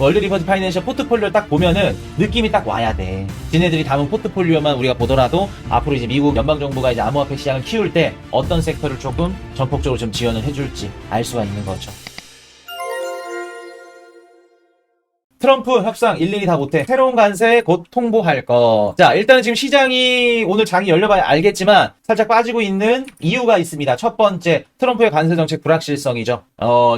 월드 리버티 파이낸셜 포트폴리오 딱 보면은 느낌이 딱 와야 돼. 지네들이 담은 포트폴리오만 우리가 보더라도 앞으로 이제 미국 연방정부가 이제 암호화폐 시장을 키울 때 어떤 섹터를 조금 전폭적으로 좀 지원을 해줄지 알 수가 있는 거죠. 트럼프 협상 일일이 다 못해. 새로운 관세 곧 통보할 거. 자, 일단은 지금 시장이 오늘 장이 열려봐야 알겠지만 살짝 빠지고 있는 이유가 있습니다. 첫 번째, 트럼프의 관세 정책 불확실성이죠.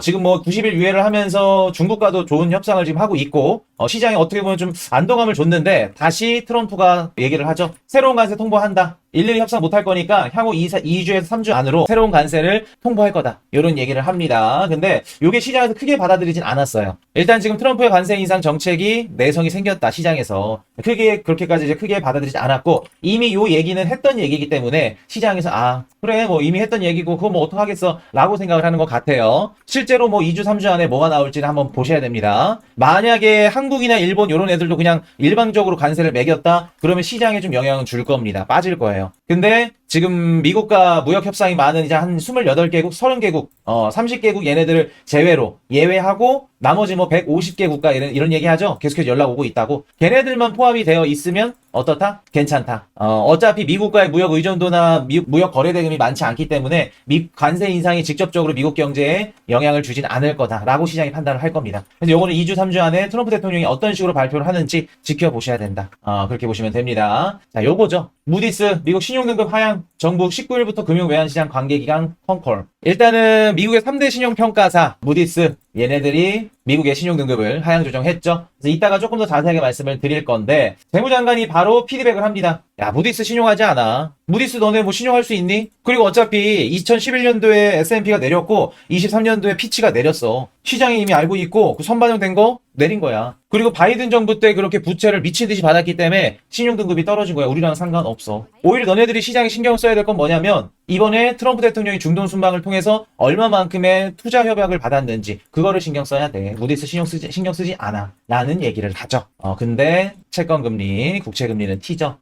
지금 뭐 90일 유예를 하면서 중국과도 좋은 협상을 지금 하고 있고, 시장에 어떻게 보면 좀 안도감을 줬는데 다시 트럼프가 얘기를 하죠. 새로운 관세 통보한다. 일일이 협상 못할 거니까 향후 2주에서 3주 안으로 새로운 관세를 통보할 거다. 이런 얘기를 합니다. 근데 이게 시장에서 크게 받아들이진 않았어요. 일단 지금 트럼프의 관세 인상 정책이 내성이 생겼다. 시장에서 크게 그렇게까지 이제 크게 받아들이지 않았고 이미 요 얘기는 했던 얘기이기 때문에 시장에서 그래 뭐 이미 했던 얘기고 그거 뭐 어떡하겠어 라고 생각을 하는 것 같아요. 실제로 뭐 2주 3주 안에 뭐가 나올지는 한번 보셔야 됩니다. 만약에 한국이나 일본 이런 애들도 그냥 일방적으로 관세를 매겼다 그러면 시장에 좀 영향을 줄 겁니다. 빠질 거예요. 근데 지금 미국과 무역 협상이 많은 이제 한 28개국, 30개국, 30개국 얘네들을 제외로 예외하고 나머지 뭐 150개 국가 이런 얘기 하죠. 계속해서 연락 오고 있다고. 걔네들만 포함이 되어 있으면 어떻다? 괜찮다. 어차피 미국과의 무역 의존도나 무역 거래 대금이 많지 않기 때문에 관세 인상이 직접적으로 미국 경제에 영향을 주진 않을 거다라고 시장이 판단을 할 겁니다. 그래서 요거는 2주, 3주 안에 트럼프 대통령이 어떤 식으로 발표를 하는지 지켜보셔야 된다. 그렇게 보시면 됩니다. 자, 요거죠. 무디스 미국 신용등급 하향 정부 19일부터 금융외환시장 관계기관 컨콜. 일단은 미국의 3대 신용평가사 무디스 얘네들이 미국의 신용등급을 하향 조정했죠. 그래서 이따가 조금 더 자세하게 말씀을 드릴 건데 재무장관이 바로 피드백을 합니다. 야, 무디스 신용하지 않아. 무디스 너네 뭐 신용할 수 있니? 그리고 어차피 2011년도에 S&P가 내렸고 23년도에 피치가 내렸어. 시장이 이미 알고 있고 그 선반영된 거 내린 거야. 그리고 바이든 정부 때 그렇게 부채를 미친 듯이 받았기 때문에 신용등급이 떨어진 거야. 우리랑 상관없어. 오히려 너네들이 시장에 신경 써야 될 건 뭐냐면 이번에 트럼프 대통령이 중동 순방을 통해서 얼마만큼의 투자 협약을 받았는지 그거를 신경 써야 돼. 무디스 신경 쓰지 않아. 라는 얘기를 하죠. 근데 채권금리, 국채금리는 T죠.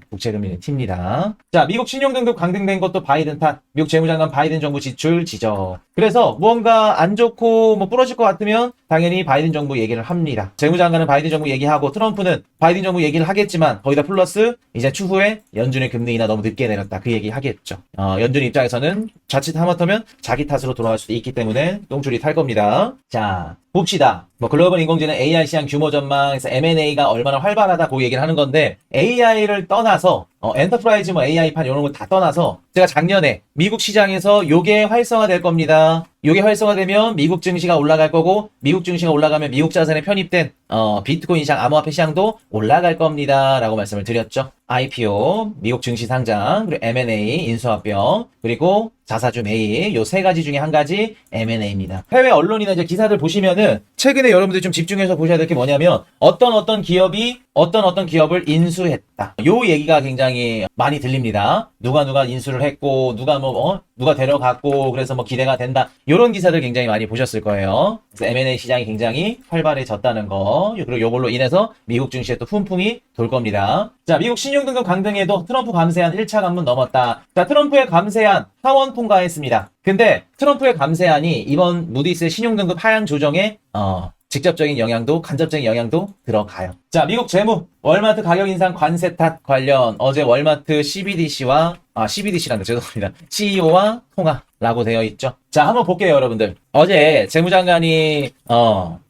국채금리는 T입니다. 자, 미국 신용등급 강등된 것도 바이든 탓. 미국 재무장관 바이든 정부 지출 지적. 그래서 무언가 안 좋고 뭐 부러질 것 같으면 당연히 바이든 정부 얘기를 합니다. 재무장관은 바이든 정부 얘기하고 트럼프는 바이든 정부 얘기를 하겠지만 거기다 플러스 이제 추후에 연준의 금리 인하 너무 늦게 내렸다. 그 얘기 하겠죠. 연준 입장에서는 자칫 하마터면 자기 탓으로 돌아갈 수도 있기 때문에 똥줄이 탈 겁니다. 자, 봅시다. 뭐 글로벌 인공지능 AI 시장 규모 전망에서 M&A가 얼마나 활발하다고 얘기를 하는 건데 AI를 떠나서 엔터프라이즈 뭐 AI판 이런 거 다 떠나서 제가 작년에 미국 시장에서 요게 활성화될 겁니다. 요게 활성화되면 미국 증시가 올라갈 거고 미국 증시가 올라가면 미국 자산에 편입된 비트코인 시장, 암호화폐 시장도 올라갈 겁니다. 라고 말씀을 드렸죠. IPO, 미국 증시 상장, 그리고 M&A, 인수합병, 그리고 자사주 매입 요 세 가지 중에 한 가지 M&A입니다. 해외 언론이나 이제 기사들 보시면은 최근에 여러분들이 좀 집중해서 보셔야 될 게 뭐냐면 어떤 기업이 어떤 기업을 인수했다. 요 얘기가 굉장히 많이 들립니다. 누가 인수를 했고 누가 데려갔고 그래서 뭐 기대가 된다. 요런 기사들 굉장히 많이 보셨을 거예요. 그래서 M&A 시장이 굉장히 활발해졌다는 거. 그리고 요걸로 인해서 미국 증시에 또 훈풍이 돌 겁니다. 자, 미국 신용등급 강등에도 트럼프 감세안 1차 관문 넘었다. 자, 트럼프의 감세안 하원 통과했습니다. 근데 트럼프의 감세안이 이번 무디스의 신용등급 하향 조정에 직접적인 영향도 간접적인 영향도 들어가요. 자, 미국 재무 월마트 가격 인상 관세 탓 관련 어제 월마트 CBDC와 CBDC란다 죄송합니다. CEO와 통화라고 되어 있죠. 자, 한번 볼게요, 여러분들. 어제 재무장관이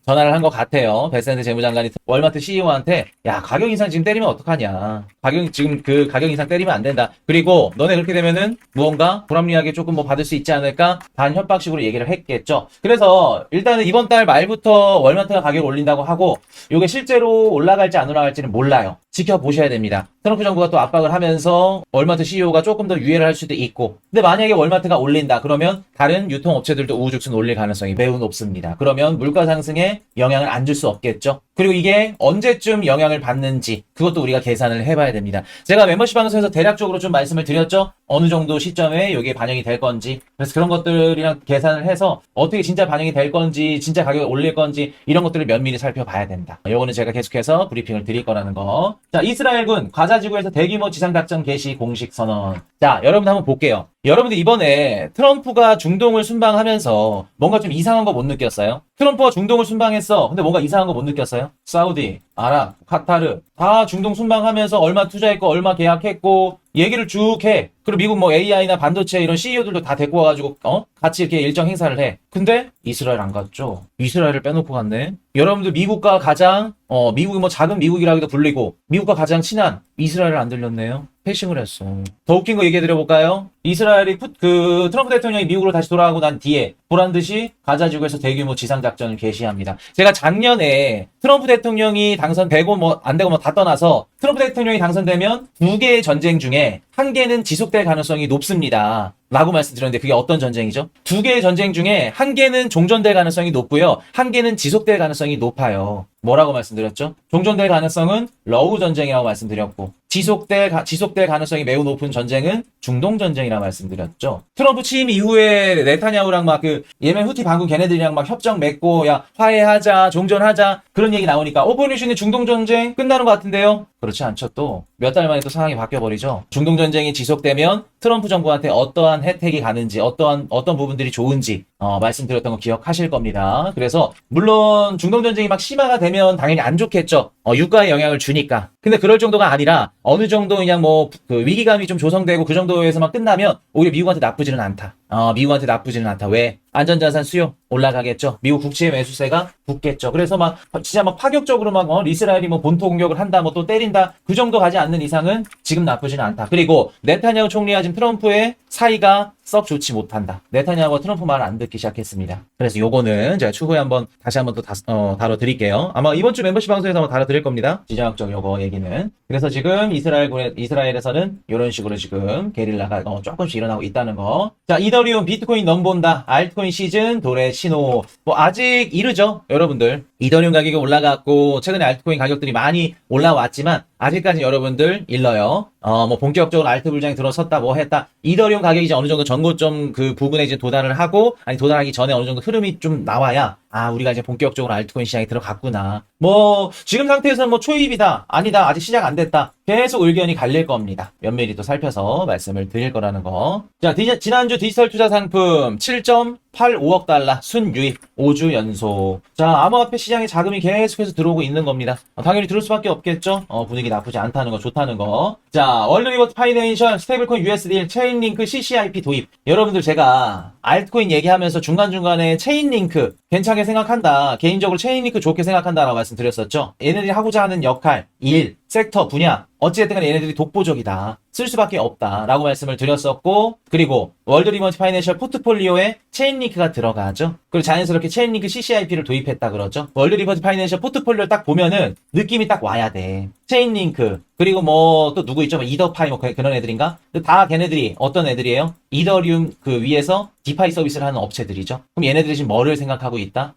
전화를 한 것 같아요. 베센트 재무장관이 월마트 CEO한테 야, 가격 인상 지금 때리면 어떡하냐. 지금 그 가격 인상 때리면 안 된다. 그리고 너네 그렇게 되면은 무언가 불합리하게 조금 뭐 받을 수 있지 않을까? 반협박식으로 얘기를 했겠죠. 그래서 일단은 이번 달 말부터 월마트가 가격 올린다고 하고 이게 실제로 올라갈지 안 올라갈지는 몰라요. 지켜보셔야 됩니다. 트럼프 정부가 또 압박을 하면서 월마트 CEO가 조금 더 유예를 할 수도 있고 근데 만약에 월마트가 올린다 그러면 다른 유통업체들도 우후죽순 올릴 가능성이 매우 높습니다. 그러면 물가 상승에 영향을 안 줄 수 없겠죠. 그리고 이게 언제쯤 영향을 받는지 그것도 우리가 계산을 해봐야 됩니다. 제가 멤버십 방송에서 대략적으로 좀 말씀을 드렸죠. 어느 정도 시점에 이게 반영이 될 건지 그래서 그런 것들이랑 계산을 해서 어떻게 진짜 반영이 될 건지 진짜 가격을 올릴 건지 이런 것들을 면밀히 살펴봐야 된다. 요거는 제가 계속해서 브리핑을 드릴 거라는 거. 자, 이스라엘군 가자지구에서 대규모 지상작전 개시 공식 선언. 자, 여러분 한번 볼게요. 여러분들 이번에 트럼프가 중동을 순방하면서 뭔가 좀 이상한 거 못 느꼈어요? 트럼프가 중동을 순방했어. 근데 뭔가 이상한 거 못 느꼈어요? 사우디, 아랍, 카타르 다 중동 순방하면서 얼마 투자했고 얼마 계약했고 얘기를 쭉 해. 그리고 미국 뭐 AI나 반도체 이런 CEO들도 다 데리고 와가지고 같이 이렇게 일정 행사를 해. 근데 이스라엘 안 갔죠. 이스라엘을 빼놓고 갔네. 여러분들 미국과 가장 미국이 뭐 작은 미국이라고도 불리고 미국과 가장 친한 이스라엘을 안 들렸네요. 패싱을 했어. 더 웃긴 거 얘기해드려볼까요? 이스라엘이 트럼프 대통령이 미국으로 다시 돌아가고 난 뒤에 보란듯이 가자지구에서 대규모 지상작전을 개시합니다. 제가 작년에 트럼프 대통령이 당선되고 뭐 안 되고 뭐 다 떠나서 트럼프 대통령이 당선되면 두 개의 전쟁 중에 한 개는 지속될 가능성이 높습니다. 라고 말씀드렸는데 그게 어떤 전쟁이죠? 두 개의 전쟁 중에 한 개는 종전될 가능성이 높고요. 한 개는 지속될 가능성이 높아요. 뭐라고 말씀드렸죠? 종전될 가능성은 러우 전쟁이라고 말씀드렸고 지속될 가능성이 매우 높은 전쟁은 중동 전쟁이라고 말씀드렸죠. 트럼프 취임 이후에 네타냐후랑 막 그 예멘 후티 반군 걔네들이랑 막 협정 맺고 야 화해하자 종전하자 그런 얘기 나오니까 보이시는 중동 전쟁 끝나는 것 같은데요? 그렇지 않죠. 또 몇 달 만에 또 상황이 바뀌어버리죠. 중동 전쟁이 지속되면 트럼프 정부한테 어떠한 혜택이 가는지 어떤 부분들이 좋은지 말씀드렸던 거 기억하실 겁니다. 그래서 물론 중동 전쟁이 막 심화가 되면 당연히 안 좋겠죠. 유가에 영향을 주니까. 근데 그럴 정도가 아니라 어느 정도 그냥 뭐 그 위기감이 좀 조성되고 그 정도에서만 끝나면 오히려 미국한테 나쁘지는 않다. 미국한테 나쁘지는 않다. 왜? 안전자산 수요 올라가겠죠. 미국 국채 매수세가 붙겠죠. 그래서 막 진짜 막 파격적으로 막 이스라엘이 뭐 본토 공격을 한다, 뭐 또 때린다 그 정도 가지 않는 이상은 지금 나쁘지는 않다. 그리고 네타냐후 총리와 지금 트럼프의 사이가 썩 좋지 못한다. 네타냐후가 트럼프 말을 안 듣기 시작했습니다. 그래서 요거는 제가 추후에 한번 또 다뤄드릴게요. 아마 이번 주 멤버십 방송에서 한번 다뤄드릴 겁니다. 지정학적 요거 얘기는. 그래서 지금 이스라엘에서는 이런 식으로 지금 게릴라가 조금씩 일어나고 있다는 거. 자, 이더리움, 비트코인 넘본다. 알트코인 시즌 도래 신호. 뭐 아직 이르죠, 여러분들. 이더리움 가격이 올라갔고 최근에 알트코인 가격들이 많이 올라왔지만 아직까지 여러분들 일러요. 뭐 본격적으로 알트 불장이 들어섰다 뭐 했다. 이더리움 가격이 이제 어느 정도 전고점 그 부분에 이제 도달을 하고 도달하기 전에 어느 정도 흐름이 좀 나와야 우리가 이제 본격적으로 알트코인 시장에 들어갔구나. 뭐 지금 상태에서는 뭐 초입이다. 아니다. 아직 시작 안 됐다. 계속 의견이 갈릴 겁니다. 면밀히 또 살펴서 말씀을 드릴 거라는 거. 자, 지난주 디지털 투자 상품 7.85억 달러 순유입 5주 연속. 자, 암호화폐 시장에 자금이 계속해서 들어오고 있는 겁니다. 당연히 들을 수밖에 없겠죠. 분위기 나쁘지 않다는 거, 좋다는 거. 자, 월드리버트 파이낸셜 스테이블코인 USD 체인링크 CCIP 도입. 여러분들 제가 알트코인 얘기하면서 중간중간에 체인링크 괜찮게 생각한다. 개인적으로 체인링크 좋게 생각한다라고 말씀드렸었죠. 얘네들이 하고자 하는 역할, 일, 섹터, 분야 어찌됐든 간에 얘네들이 독보적이다. 쓸 수밖에 없다. 라고 말씀을 드렸었고 그리고 월드리버트 파이낸셜 포트폴리오에 체인링크가 들어가죠. 그리고 자연스럽게 체인링크 CCIP를 도입했다 그러죠. 월드리버트 파이낸셜 포트폴리오 딱 보면은 느낌이 딱 와야 돼. 체인링크 그리고 뭐 또 누구 있죠? 이더파이 뭐 그런 애들인가? 다 걔네들이 어떤 애들이에요? 이더리움 그 위에서 디파이 서비스를 하는 업체들이죠. 그럼 얘네들이 지금 뭐를 생각하고 있다?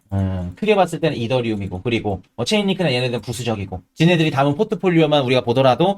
크게 봤을 때는 이더리움이고 그리고 체인링크는 얘네들은 부수적이고 지네들이 담은 포트폴리오만 우리가 보더라도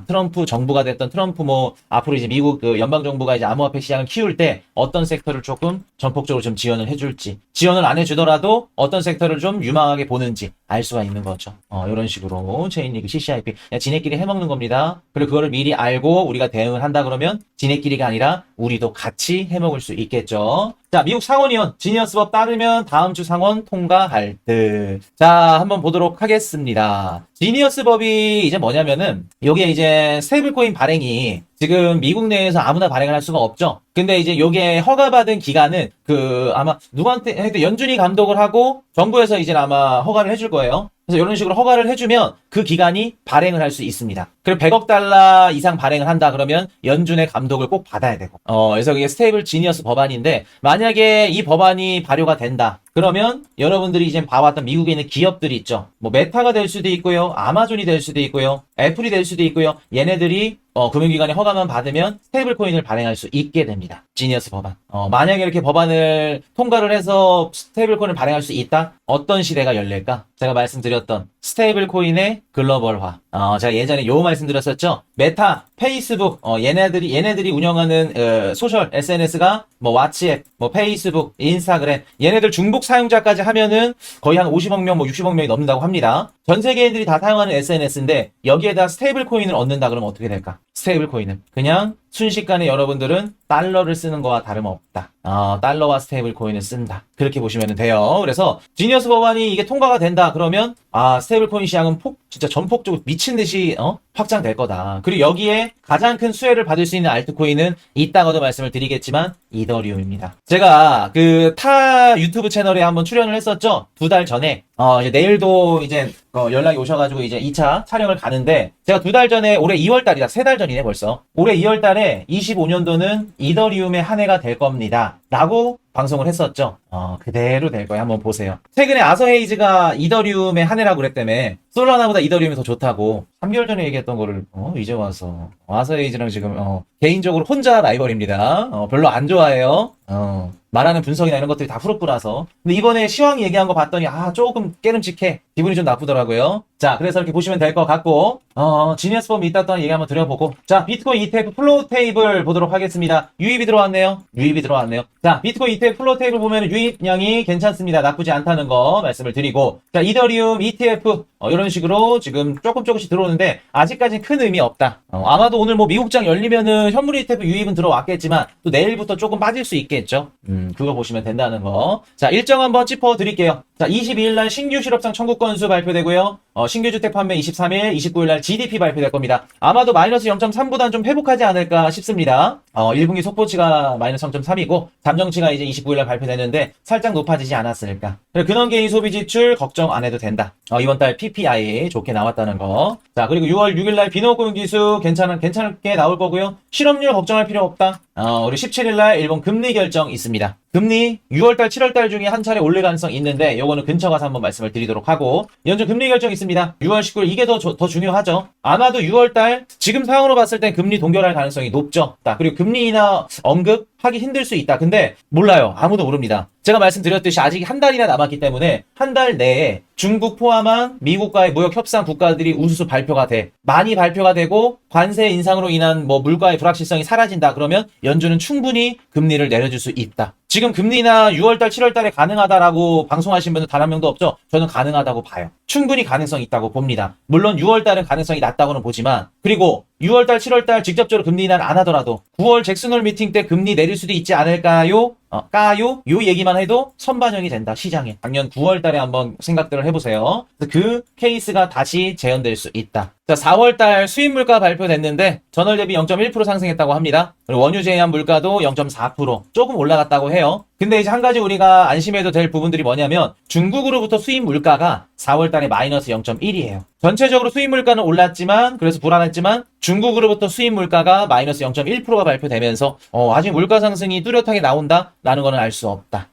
트럼프 정부가 됐던 트럼프 뭐 앞으로 이제 미국 그 연방 정부가 이제 암호화폐 시장을 키울 때 어떤 섹터를 조금 전폭적으로 좀 지원을 해줄지 지원을 안 해주더라도 어떤 섹터를 좀 유망하게 보는지 알 수가 있는 거죠. 이런 식으로 체인링크 CCIP 그냥 지네끼리 해먹는 겁니다. 그리고 그거를 미리 알고 우리가 대응을 한다 그러면 지네끼리가 아니라 우리도 같이 해먹을 수 있겠죠. 자, 미국 상원의원 지니어스법 따르면 다음 주 상원 통과할 듯. 자, 한번 보도록 하겠습니다. 지니어스법이 이제 뭐냐면은 요게 이제 스테이블코인 발행이 지금 미국 내에서 아무나 발행을 할 수가 없죠. 근데 이제 요게 허가받은 기간은 아마 누구한테 해도 연준이 감독을 하고 정부에서 이제 아마 허가를 해줄 거예요. 그래서 이런 식으로 허가를 해주면 그 기간이 발행을 할 수 있습니다. 그리고 100억 달러 이상 발행을 한다 그러면 연준의 감독을 꼭 받아야 되고. 그래서 그게 스테이블 지니어스 법안인데 만약에 이 법안이 발효가 된다. 그러면 여러분들이 이제 봐왔던 미국에 있는 기업들이 있죠. 뭐 메타가 될 수도 있고요. 아마존이 될 수도 있고요. 애플이 될 수도 있고요. 얘네들이 금융기관의 허가만 받으면 스테이블 코인을 발행할 수 있게 됩니다. 지니어스 법안. 만약에 이렇게 법안을 통과를 해서 스테이블 코인을 발행할 수 있다? 어떤 시대가 열릴까? 제가 말씀드렸던 스테이블 코인의 글로벌화. 제가 예전에 요 말씀드렸었죠. 메타, 페이스북, 얘네들이 운영하는 소셜 SNS가 뭐 왓츠앱, 뭐 페이스북, 인스타그램 얘네들 중복 사용자까지 하면은 거의 한 50억 명, 뭐 60억 명이 넘는다고 합니다. 전 세계인들이 다 사용하는 SNS인데 여기에다 스테이블 코인을 얻는다 그러면 어떻게 될까? 스테이블 코인은 그냥 순식간에 여러분들은 달러를 쓰는 거와 다름없다. 달러와 스테이블 코인을 쓴다. 그렇게 보시면 돼요. 그래서 지니어스 법안이 이게 통과가 된다. 그러면 스테이블 코인 시장은 진짜 전폭적으로 미친 듯이 확장될 거다. 그리고 여기에 가장 큰 수혜를 받을 수 있는 알트코인은 이따가도 말씀을 드리겠지만 이더리움입니다. 제가 그 타 유튜브 채널에 한번 출연을 했었죠. 2달 전에. 이제 내일도 이제 연락이 오셔가지고 이제 2차 촬영을 가는데 제가 2달 전에 올해 2월 달이다. 3달 전이네 벌써. 올해 2월 달에 25년도는 이더리움의 한 해가 될 겁니다. 라고 방송을 했었죠. 그대로 될 거예요. 한번 보세요. 최근에 아서 헤이즈가 이더리움의 한 해라고 그랬다며. 솔라나보다 이더리움이 더 좋다고 3개월 전에 얘기했던 거를 이제 와서 아서 헤이즈랑 지금 개인적으로 혼자 라이벌입니다. 별로 안 좋아해요. 말하는 분석이나 이런 것들이 다 후루꾸라서. 근데 이번에 시황 얘기한 거 봤더니 조금 깨름직해. 기분이 좀 나쁘더라고요. 자, 그래서 이렇게 보시면 될 것 같고 지니어스 범 이따 얘기 한번 드려보고 자, 비트코인 ETF 플로우 테이블 보도록 하겠습니다. 유입이 들어왔네요. 자, 비트코인 ETF 플로우 테이블 보면 유입량이 괜찮습니다. 나쁘지 않다는 거 말씀을 드리고 자, 이더리움 ETF 이런 식으로 지금 조금씩 들어오는데 아직까지는 큰 의미 없다. 아마도 오늘 뭐 미국장 열리면은 현물 ETF 유입은 들어왔겠지만 또 내일부터 조금 빠질 수 있겠죠. 그거 보시면 된다는 거. 자, 일정 한번 짚어 드릴게요. 자, 22일날 신규 실업상 청구 건수 발표되고요. 신규 주택 판매 23일, 29일날 GDP 발표될 겁니다. 아마도 마이너스 0.3보다는 좀 회복하지 않을까 싶습니다. 1분기 속보치가 마이너스 0.3이고 잠정치가 이제 29일날 발표되는데 살짝 높아지지 않았을까. 근원개인 소비 지출 걱정 안 해도 된다. 이번 달 PPI 좋게 나왔다는 거. 자, 그리고 6월 6일날 비노고용 지수 괜찮게 나올 거고요. 실업률 걱정할 필요 없다. 우리 17일날 일본 금리 결정 있습니다. 금리 6월달, 7월달 중에 한 차례 올릴 가능성 있는데 요거는 근처 가서 한번 말씀을 드리도록 하고 연준 금리 결정 있습니다. 6월 19일 이게 더 중요하죠. 아마도 6월달 지금 상황으로 봤을 땐 금리 동결할 가능성이 높죠. 그리고 금리 인하 언급하기 힘들 수 있다. 근데 몰라요. 아무도 모릅니다. 제가 말씀드렸듯이 아직 한 달이나 남았기 때문에 한 달 내에 중국 포함한 미국과의 무역 협상 국가들이 우수수 발표가 돼. 많이 발표가 되고 관세 인상으로 인한 뭐 물가의 불확실성이 사라진다. 그러면 연준은 충분히 금리를 내려줄 수 있다. 지금 금리나 6월달, 7월달에 가능하다라고 방송하신 분은 단 한 명도 없죠? 저는 가능하다고 봐요. 충분히 가능성이 있다고 봅니다. 물론 6월달은 가능성이 낮다고는 보지만 그리고 6월달, 7월달 직접적으로 금리 인하를 안 하더라도 9월 잭슨홀 미팅 때 금리 내릴 수도 있지 않을까요? 요 얘기만 해도 선반영이 된다, 시장에. 작년 9월달에 한번 생각들을 해보세요. 그 케이스가 다시 재현될 수 있다. 자, 4월달 수입 물가 발표됐는데 전월 대비 0.1% 상승했다고 합니다. 그리고 원유 제한 물가도 0.4% 조금 올라갔다고 해요. 근데 이제 한 가지 우리가 안심해도 될 부분들이 뭐냐면 중국으로부터 수입 물가가 4월달에 마이너스 0.1이에요. 전체적으로 수입 물가는 올랐지만 그래서 불안했지만 중국으로부터 수입 물가가 마이너스 0.1%가 발표되면서 아직 물가 상승이 뚜렷하게 나온다라는 거는 알 수 없다.